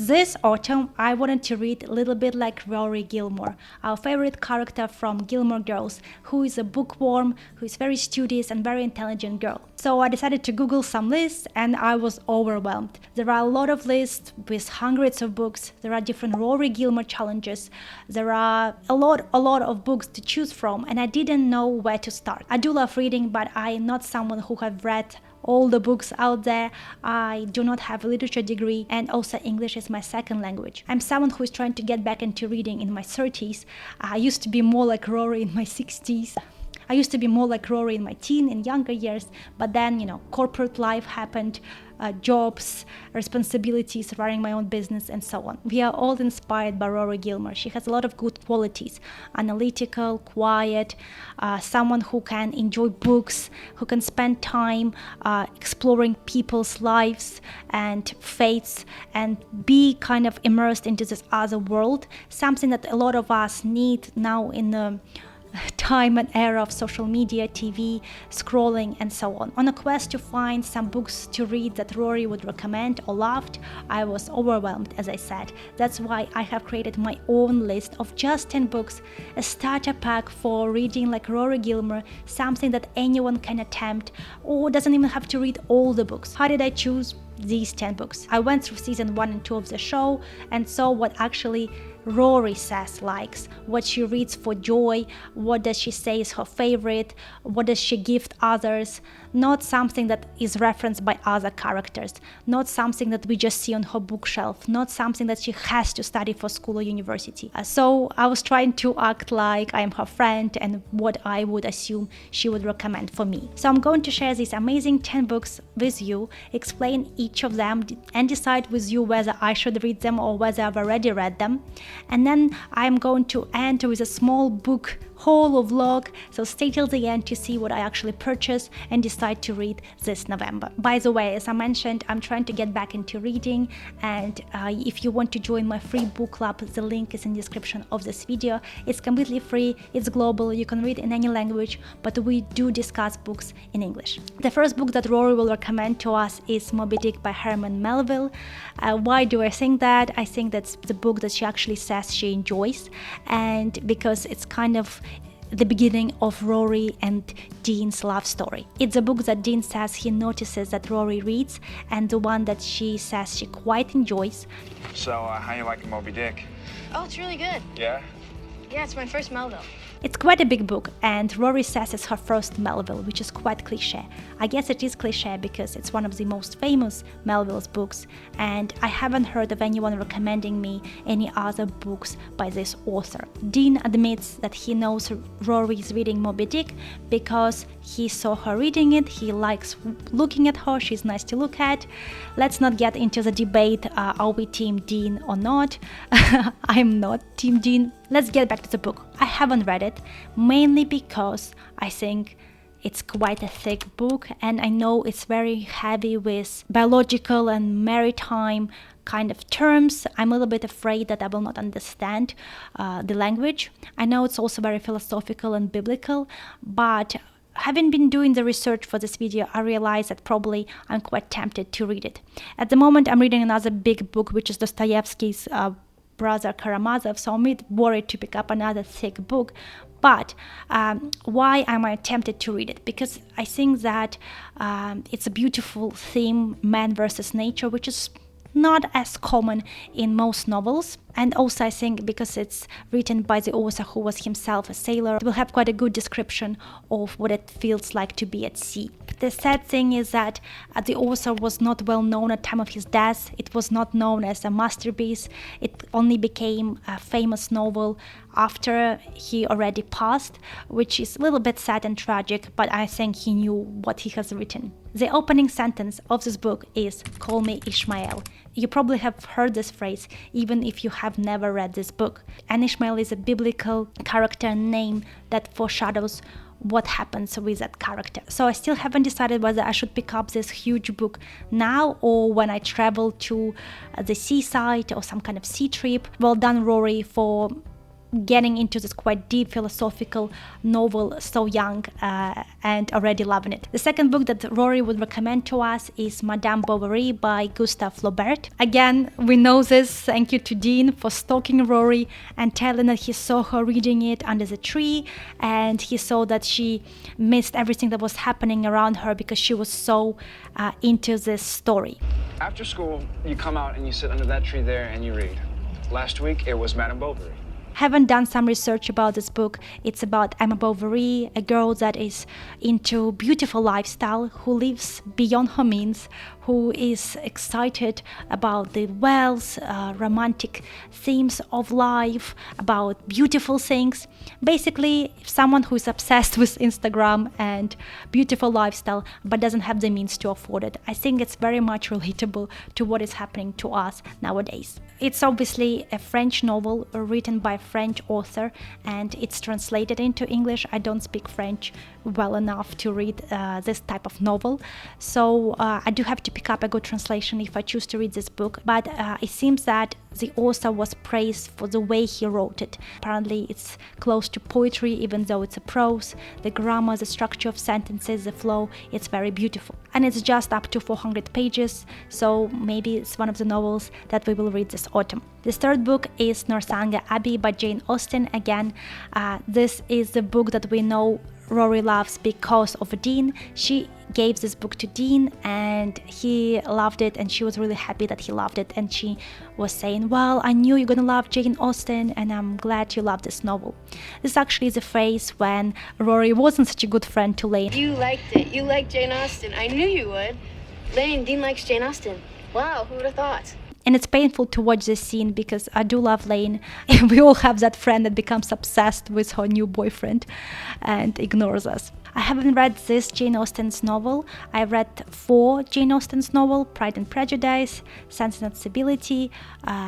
This autumn, I wanted to read a little bit like Rory Gilmore, our favorite character from Gilmore Girls, who is a bookworm, who is very studious and very intelligent girl. So I decided to Google some lists and I was overwhelmed. There are a lot of lists with hundreds of books. There are different Rory Gilmore challenges. There are a lot of books to choose from and I didn't know where to start. I do love reading, but I am not someone who have read all the books out there. I do not have a literature degree and also English is my second language. I'm someone who is trying to get back into reading in my 30s. I used to be more like Rory in my 60s. I used to be more like Rory in my teen and younger years, but then, corporate life happened, jobs, responsibilities, running my own business, and so on. We are all inspired by Rory Gilmore. She has a lot of good qualities: analytical, quiet, someone who can enjoy books, who can spend time exploring people's lives and faiths and be kind of immersed into this other world, something that a lot of us need now in the time and era of social media, TV, scrolling, and so on. On a quest to find some books to read that Rory would recommend or loved, I was overwhelmed, as I said. That's why I have created my own list of just 10 books, a starter pack for reading like Rory Gilmore, something that anyone can attempt or doesn't even have to read all the books. How did I choose these 10 books? I went through season 1 and 2 of the show and saw what actually Rory says likes, what she reads for joy, what does she say is her favorite, what does she gift others, not something that is referenced by other characters, not something that we just see on her bookshelf, not something that she has to study for school or university. So I was trying to act like I am her friend and what I would assume she would recommend for me. So I'm going to share these amazing 10 books with you, explain each of them and decide with you whether I should read them or whether I've already read them. And then I'm going to end with a small book haul or vlog, so stay till the end to see what I actually purchased and decide to read this November. By the way, as I mentioned, I'm trying to get back into reading, and if you want to join my free book club, the link is in the description of this video. It's completely free, it's global, you can read in any language, but we do discuss books in English. The first book that Rory will recommend to us is Moby Dick by Herman Melville. Why do I think that? I think that's the book that she actually says she enjoys, and because it's kind of the beginning of Rory and Dean's love story. It's a book that Dean says he notices that Rory reads, and the one that she says she quite enjoys. So, how you liking Moby Dick? Oh, it's really good. Yeah? Yeah, it's my first Melville. It's quite a big book, and Rory says it's her first Melville, which is quite cliché. I guess it is cliché because it's one of the most famous Melville's books, and I haven't heard of anyone recommending me any other books by this author. Dean admits that he knows Rory is reading Moby Dick because he saw her reading it, he likes looking at her, she's nice to look at. Let's not get into the debate, are we Team Dean or not? I'm not Team Dean. Let's get back to the book. I haven't read it, mainly because I think it's quite a thick book, and I know it's very heavy with biological and maritime kind of terms. I'm a little bit afraid that I will not understand the language. I know it's also very philosophical and biblical, but having been doing the research for this video, I realized that probably I'm quite tempted to read it. At the moment, I'm reading another big book, which is Dostoevsky's Brother Karamazov, so I'm a bit worried to pick up another thick book. But why am I tempted to read it? Because I think that it's a beautiful theme, man versus nature, which is not as common in most novels. And also I think because it's written by the author who was himself a sailor, it will have quite a good description of what it feels like to be at sea. The sad thing is that the author was not well known at the time of his death. It was not known as a masterpiece. It only became a famous novel after he already passed, which is a little bit sad and tragic, but I think he knew what he has written. The opening sentence of this book is "Call me Ishmael." You probably have heard this phrase, even if you have never read this book. And Ishmael is a biblical character name that foreshadows what happens with that character. So I still haven't decided whether I should pick up this huge book now or when I travel to the seaside or some kind of sea trip. Well done, Rory, for getting into this quite deep philosophical novel so young and already loving it. The second book that Rory would recommend to us is Madame Bovary by Gustave Flaubert. Again, we know this. Thank you to Dean for stalking Rory and telling that he saw her reading it under the tree, and he saw that she missed everything that was happening around her because she was so into this story. After school, you come out and you sit under that tree there and you read. Last week, it was Madame Bovary. Haven't done some research about this book. It's about Emma Bovary, a girl that is into beautiful lifestyle, who lives beyond her means, who is excited about the wealth, romantic themes of life, about beautiful things. Basically, someone who is obsessed with Instagram and beautiful lifestyle but doesn't have the means to afford it. I think it's very much relatable to what is happening to us nowadays. It's obviously a French novel written by a French author, and it's translated into English. I don't speak French well enough to read this type of novel, so I do have to pick up a good translation if I choose to read this book, but it seems that the author was praised for the way he wrote it. Apparently it's close to poetry, even though it's a prose. The grammar, the structure of sentences, the flow, it's very beautiful. And it's just up to 400 pages, so maybe it's one of the novels that we will read this autumn. The third book is Northanger Abbey by Jane Austen. Again, this is the book that we know Rory loves because of Dean. She gave this book to Dean and he loved it, and she was really happy that he loved it, and she was saying, well, I knew you're gonna love Jane Austen and I'm glad you love this novel. This actually is a phase when Rory wasn't such a good friend to Lane. You liked it. You liked Jane Austen. I knew you would. Lane, Dean likes Jane Austen. Wow, who would have thought? And it's painful to watch this scene because I do love Lane. We all have that friend that becomes obsessed with her new boyfriend and ignores us. I haven't read this Jane Austen's novel. I read 4 Jane Austen's novel, Pride and Prejudice, Sense and Sensibility,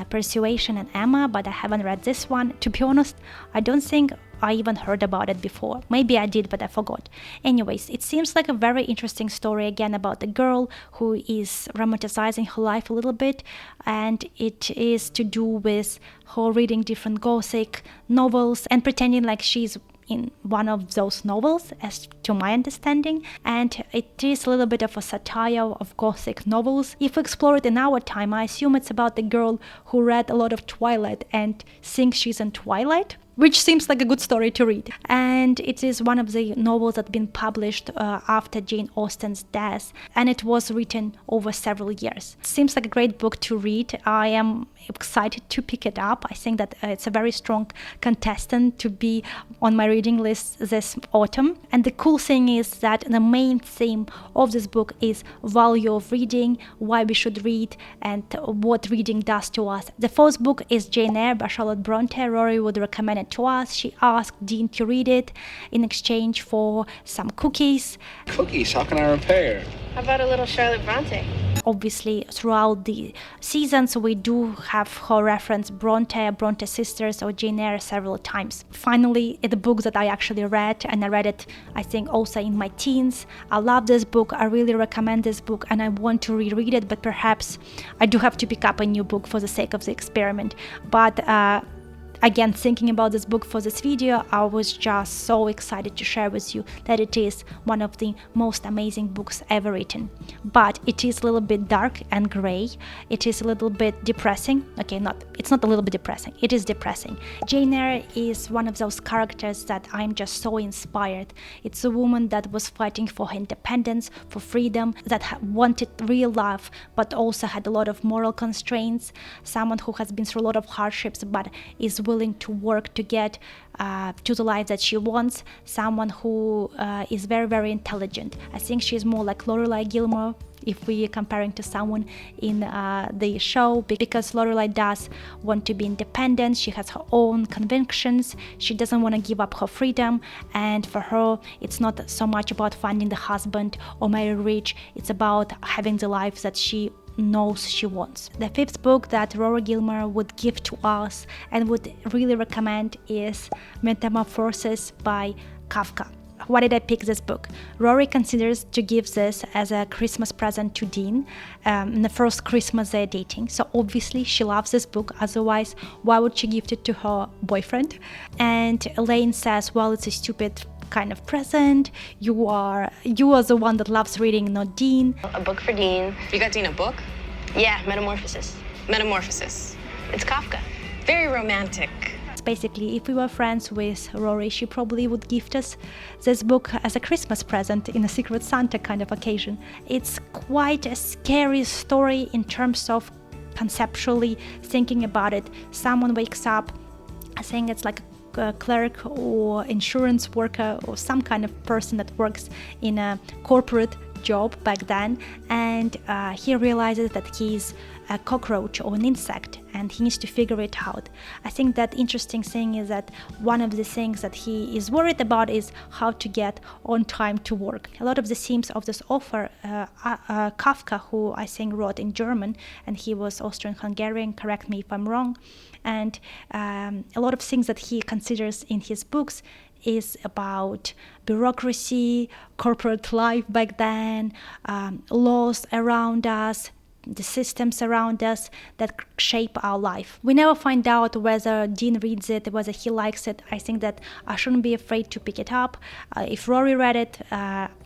Persuasion and Emma, but I haven't read this one. To be honest, I don't think I even heard about it before. Maybe I did, but I forgot. Anyways, it seems like a very interesting story again about a girl who is romanticizing her life a little bit, and it is to do with her reading different Gothic novels and pretending like she's in one of those novels, as to my understanding, and it is a little bit of a satire of Gothic novels. If we explore it in our time, I assume it's about the girl who read a lot of Twilight and thinks she's in Twilight, which seems like a good story to read. And it is one of the novels that been published after Jane Austen's death, and it was written over several years. It seems like a great book to read. I am excited to pick it up. I think that it's a very strong contestant to be on my reading list this autumn. And the cool thing is that the main theme of this book is value of reading, why we should read, and what reading does to us. The fourth book is Jane Eyre by Charlotte Bronte. Rory would recommend it to us. She asked Dean to read it in exchange for some cookies. Cookies? How can I repair? How about a little Charlotte Bronte? Obviously, throughout the seasons, we do have her reference Bronte sisters, or Jane Eyre several times. Finally, the book that I actually read, and I read it, I think, also in my teens. I love this book. I really recommend this book, and I want to reread it, but perhaps I do have to pick up a new book for the sake of the experiment. But again, thinking about this book for this video, I was just so excited to share with you that it is one of the most amazing books ever written. But it is a little bit dark and gray. It is a little bit depressing. Okay, it's not a little bit depressing. It is depressing. Jane Eyre is one of those characters that I'm just so inspired. It's a woman that was fighting for her independence, for freedom, that wanted real love, but also had a lot of moral constraints. Someone who has been through a lot of hardships, but is willing to work to get to the life that she wants. Someone who is very, very intelligent. I think she's more like Rory Gilmore if we are comparing to someone in the show, because Lorelai does want to be independent. She has her own convictions. She doesn't want to give up her freedom, and for her it's not so much about finding the husband or marry rich. It's about having the life that she knows she wants. The fifth book that Rory Gilmore would give to us and would really recommend is Metamorphosis by Kafka. why did I pick this book? Rory considers to give this as a Christmas present to Dean, the first Christmas they're dating. So obviously she loves this book, otherwise why would she gift it to her boyfriend? And Elaine says, well, it's a stupid kind of present. You are the one that loves reading, not Dean. A book for Dean. You got Dean a book? Yeah, Metamorphosis. Metamorphosis. It's Kafka. Very romantic. Basically, if we were friends with Rory, she probably would gift us this book as a Christmas present in a Secret Santa kind of occasion. It's quite a scary story in terms of conceptually thinking about it. Someone wakes up, I think it's like a clerk or insurance worker or some kind of person that works in a corporate job back then, and he realizes that he's a cockroach or an insect and he needs to figure it out. I think that interesting thing is that one of the things that he is worried about is how to get on time to work. A lot of the themes of this author, Kafka, who I think wrote in German, and he was Austrian-Hungarian, correct me if I'm wrong, and a lot of things that he considers in his books is about bureaucracy, corporate life back then, laws around us, the systems around us that shape our life. We never find out whether Dean reads it, whether he likes it. I think that I shouldn't be afraid to pick it up. If Rory read it,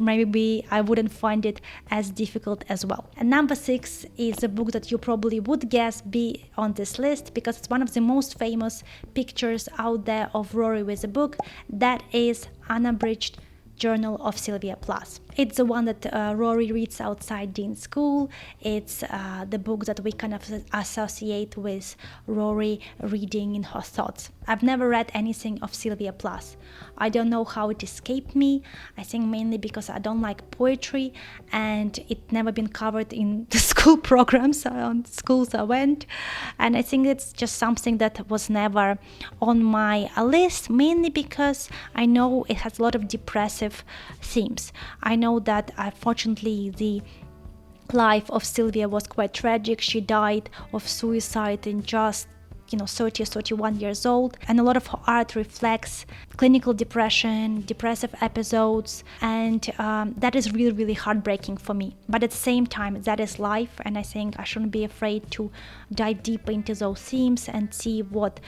maybe I wouldn't find it as difficult as well. And number 6 is a book that you probably would guess be on this list because it's one of the most famous pictures out there of Rory with a book. That is Unabridged Journal of Sylvia Plath. It's the one that Rory reads outside Dean's school. It's the book that we kind of associate with Rory reading in her thoughts. I've never read anything of Sylvia Plath. I don't know how it escaped me. I think mainly because I don't like poetry and it never been covered in the school programs on schools I went. And I think it's just something that was never on my list, mainly because I know it has a lot of depressive themes. I know that unfortunately the life of Sylvia was quite tragic. She died of suicide in just 30 or 31 years old, and a lot of her art reflects clinical depression, depressive episodes, and that is really, really heartbreaking for me. But at the same time, that is life, and I think I shouldn't be afraid to dive deeper into those themes and see what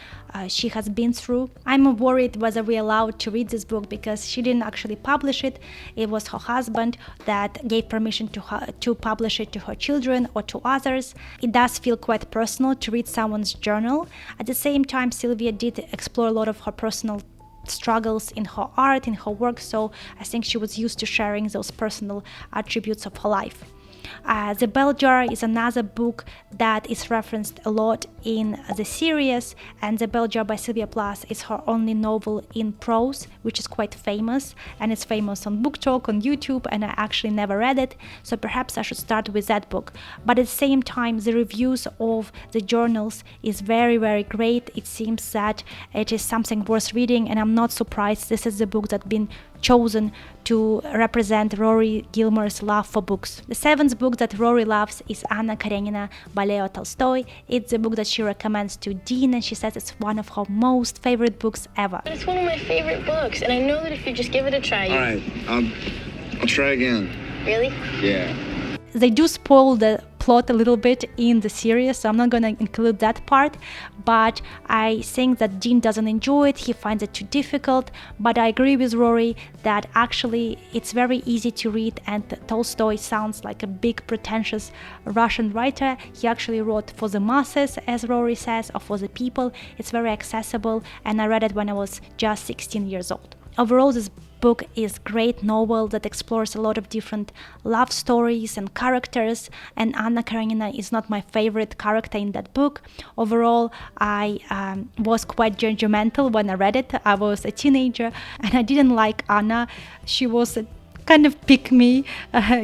she has been through. I'm worried whether we're allowed to read this book because she didn't actually publish it. It was her husband that gave permission to her to publish it to her children or to others. It does feel quite personal to read someone's journal. At the same time, Sylvia did explore a lot of her personal struggles in her art, in her work, so I think she was used to sharing those personal attributes of her life. The Bell Jar is another book that is referenced a lot in the series, and The Bell Jar by Sylvia Plath is her only novel in prose, which is quite famous, and it's famous on Book Talk, on YouTube, and I actually never read it, so perhaps I should start with that book. But at the same time, the reviews of the journals is very, very great. It seems that it is something worth reading, and I'm not surprised this is the book that's been chosen to represent Rory Gilmore's love for books. The 7th book that Rory loves is Anna Karenina by Leo Tolstoy. It's a book that she recommends to Dean, and she says it's one of her most favorite books ever. But it's one of my favorite books, and I know that if you just give it a try, All right, I'll try again. Really? Yeah. They do spoil the plot a little bit in the series, so I'm not going to include that part, but I think that Dean doesn't enjoy it. He finds it too difficult, but I agree with Rory that actually it's very easy to read, and Tolstoy sounds like a big pretentious Russian writer. He actually wrote for the masses, as Rory says, or for the people. It's very accessible, and I read it when I was just 16 years old. Overall, this book is a great novel that explores a lot of different love stories and characters, and Anna Karenina is not my favorite character in that book. Overall, I was quite judgmental when I read it. I was a teenager and I didn't like Anna. She was a kind of pick-me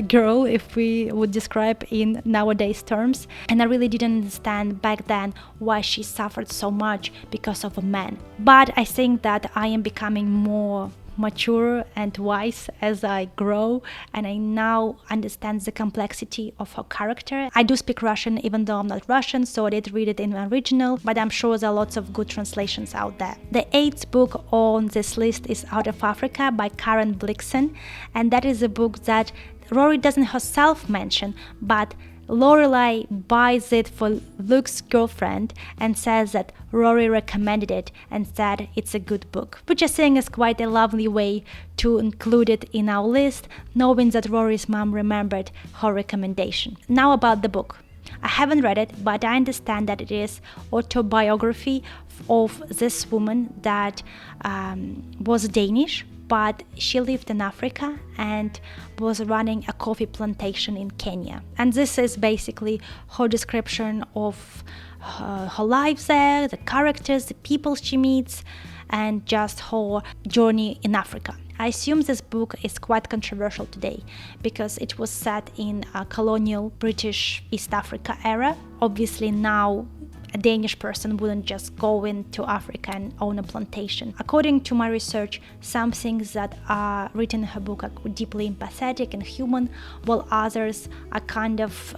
girl, if we would describe in nowadays terms, and I really didn't understand back then why she suffered so much because of a man. But I think that I am becoming more mature and wise as I grow, and I now understand the complexity of her character. I do speak Russian even though I'm not Russian, so I did read it in the original, but I'm sure there are lots of good translations out there. The 8th book on this list is Out of Africa by Karen Blixen, and that is a book that Rory doesn't herself mention, but Lorelai buys it for Luke's girlfriend and says that Rory recommended it and said it's a good book, which I think is quite a lovely way to include it in our list, knowing that Rory's mom remembered her recommendation. Now about the book. I haven't read it, but I understand that it is autobiography of this woman that was Danish, but she lived in Africa and was running a coffee plantation in Kenya. And this is basically her description of her life there, the characters, the people she meets, and just her journey in Africa. I assume this book is quite controversial today because it was set in a colonial British East Africa era. Obviously now a Danish person wouldn't just go into Africa and own a plantation. According to my research, some things that are written in her book are deeply empathetic and human, while others are kind of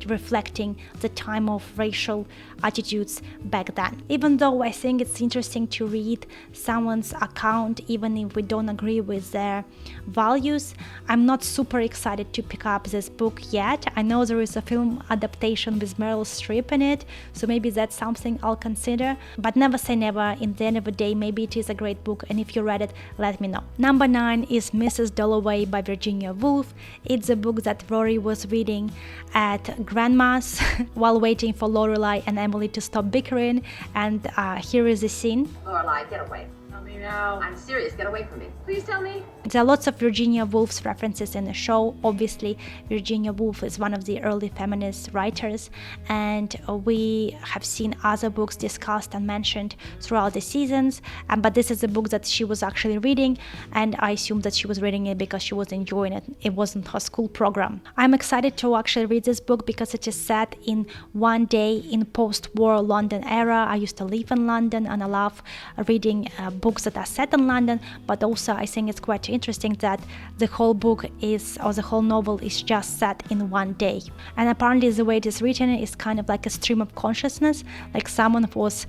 reflecting the time of racial attitudes back then. Even though I think it's interesting to read someone's account, even if we don't agree with their values, I'm not super excited to pick up this book yet. I know there is a film adaptation with Meryl Streep in it, so maybe that's something I'll consider, but never say never. In the end of the day, maybe it is a great book, and if you read it, let me know. Number 9 is Mrs. Dalloway by Virginia Woolf. It's a book that Rory was reading at Grandma's while waiting for Lorelai and Emily to stop bickering, and here is the scene. Lorelai, get away. Tell me now. I'm serious, get away from me. Please tell me. There are lots of Virginia Woolf's references in the show. Obviously, Virginia Woolf is one of the early feminist writers, and we have seen other books discussed and mentioned throughout the seasons, but this is a book that she was actually reading, and I assume that she was reading it because she was enjoying it. It wasn't her school program. I'm excited to actually read this book because it is set in one day in post-war London era. I used to live in London, and I love reading books that are set in London, but also I think it's quite interesting that the whole book is, or the whole novel is just set in one day. And apparently the way it is written is kind of like a stream of consciousness, like someone was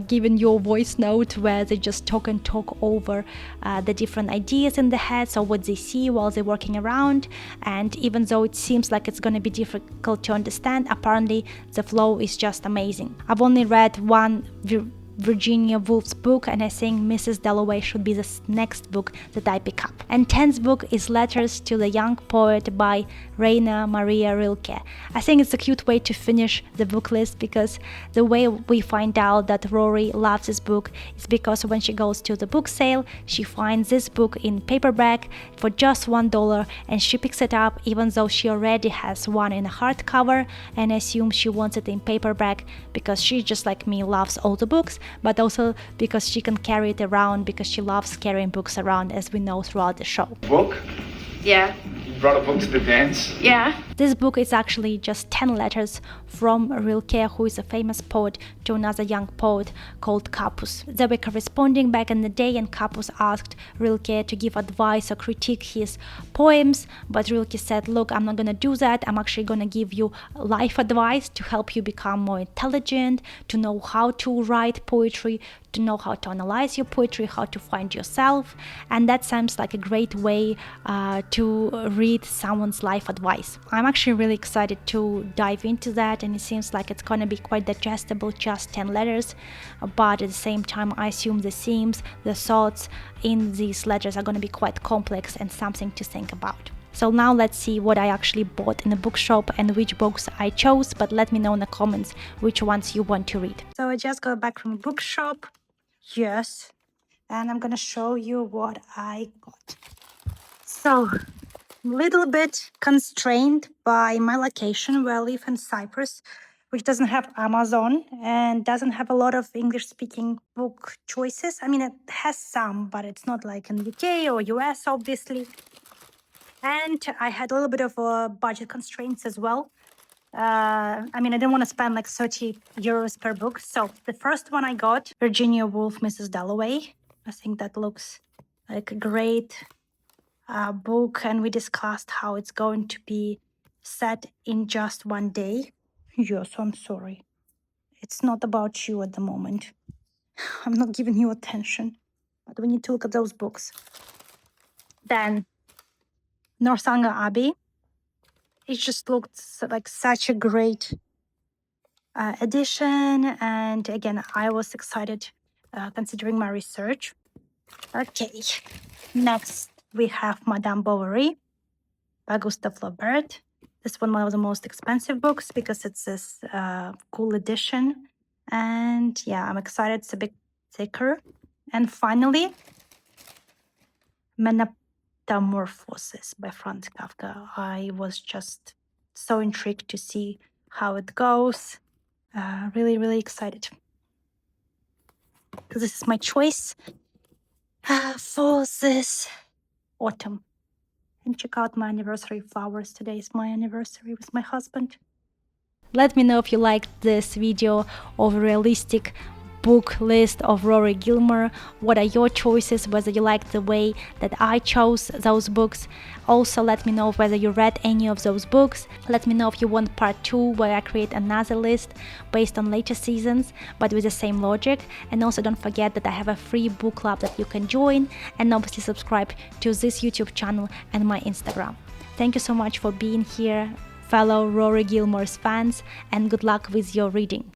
giving you a voice note where they just talk and talk over the different ideas in the heads or what they see while they're working around. And even though it seems like it's going to be difficult to understand, apparently the flow is just amazing. I've only read one Virginia Woolf's book, and I think Mrs. Dalloway should be the next book that I pick up. And 10th book is Letters to the Young Poet by Raina Maria Rilke. I think it's a cute way to finish the book list because the way we find out that Rory loves this book is because when she goes to the book sale, she finds this book in paperback for just $1 and she picks it up even though she already has one in a hardcover, and I assume she wants it in paperback because she, just like me, loves all the books, but also because she can carry it around because she loves carrying books around, as we know throughout the show. Book? Yeah. You brought a book to the dance? Yeah. This book is actually just 10 letters from Rilke, who is a famous poet, to another young poet called Capus. They were corresponding back in the day, and Capus asked Rilke to give advice or critique his poems, but Rilke said, look, I'm not going to do that. I'm actually going to give you life advice to help you become more intelligent, to know how to write poetry, to know how to analyze your poetry, how to find yourself. And that sounds like a great way to read someone's life advice. I'm actually really excited to dive into that, and it seems like it's going to be quite digestible, just 10 letters, but at the same time I assume the themes, the thoughts in these letters are going to be quite complex and something to think about. So now let's see what I actually bought in the bookshop and which books I chose, but let me know in the comments which ones you want to read. So I just got back from the bookshop, yes, and I'm gonna show you what I got. So, little bit constrained by my location where I live in Cyprus, which doesn't have Amazon and doesn't have a lot of English-speaking book choices. I mean, it has some, but it's not like in UK or US, obviously. And I had a little bit of budget constraints as well. I didn't want to spend like 30 euros per book. So the first one I got, Virginia Woolf, Mrs. Dalloway. I think that looks like a great book, and we discussed how it's going to be set in just one day. Yes, I'm sorry. It's not about you at the moment. I'm not giving you attention, but we need to look at those books. Then Northanger Abbey. It just looked like such a great edition, and again, I was excited considering my research. Okay, next we have Madame Bovary by Gustave Flaubert. This one was the most expensive books because it's this cool edition. And yeah, I'm excited. It's a bit thicker. And finally, Metamorphosis by Franz Kafka. I was just so intrigued to see how it goes. Really, really excited. Because this is my choice for this autumn. And check out my anniversary flowers. Today is my anniversary with my husband. Let me know if you liked this video of a realistic book list of Rory Gilmore. What are your choices, whether you like the way that I chose those books. Also, let me know whether you read any of those books. Let me know if you want part 2, where I create another list based on later seasons, but with the same logic. And also don't forget that I have a free book club that you can join, and obviously subscribe to this YouTube channel and my Instagram. Thank you so much for being here, fellow Rory Gilmore's fans, and good luck with your reading.